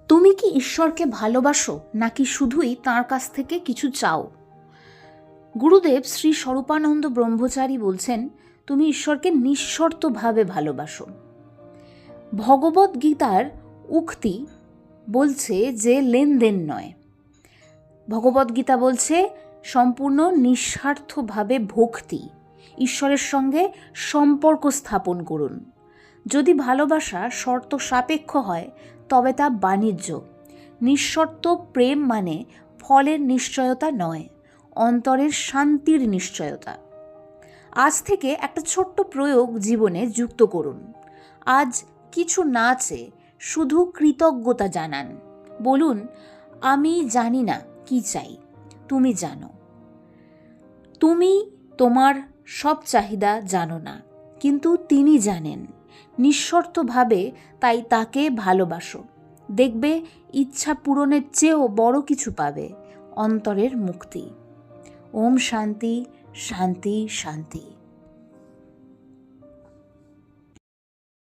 তুমি কি ঈশ্বরকে ভালোবাসো নাকি শুধুই তাঁর কাছ থেকে কিছু চাও? গুরুদেব শ্রী স্বরূপানন্দ ব্রহ্মচারী বলছেন, তুমি ঈশ্বরকে নিঃশর্তভাবে ভালোবাসো। ভগবদ্ গীতার উক্তি বলছে যে লেনদেন নয়। ভগবদ্ গীতা বলছে সম্পূর্ণ নিঃস্বার্থভাবে ভক্তি, ঈশ্বরের সঙ্গে সম্পর্ক স্থাপন করুন। যদি ভালোবাসা শর্ত সাপেক্ষ হয় তবে তা বাণিজ্য। নিঃশর্ত প্রেম মানে ফলের নিশ্চয়তা নয়, অন্তরের শান্তির নিশ্চয়তা। আজ থেকে একটা ছোট্ট প্রয়োগ জীবনে যুক্ত করুন। আজ কিছু না চেয়ে শুধু কৃতজ্ঞতা জানান। বলুন, আমি জানি না কি চাই, তুমি জানো। তুমি তোমার সব চাহিদা জানো না, কিন্তু তিনি জানেন। নিঃশর্তভাবে তাই তাকে ভালোবাসো। দেখবে ইচ্ছা পূরণের চেয়েও বড় কিছু পাবে, অন্তরের মুক্তি। ওম শান্তি, শান্তি, শান্তি।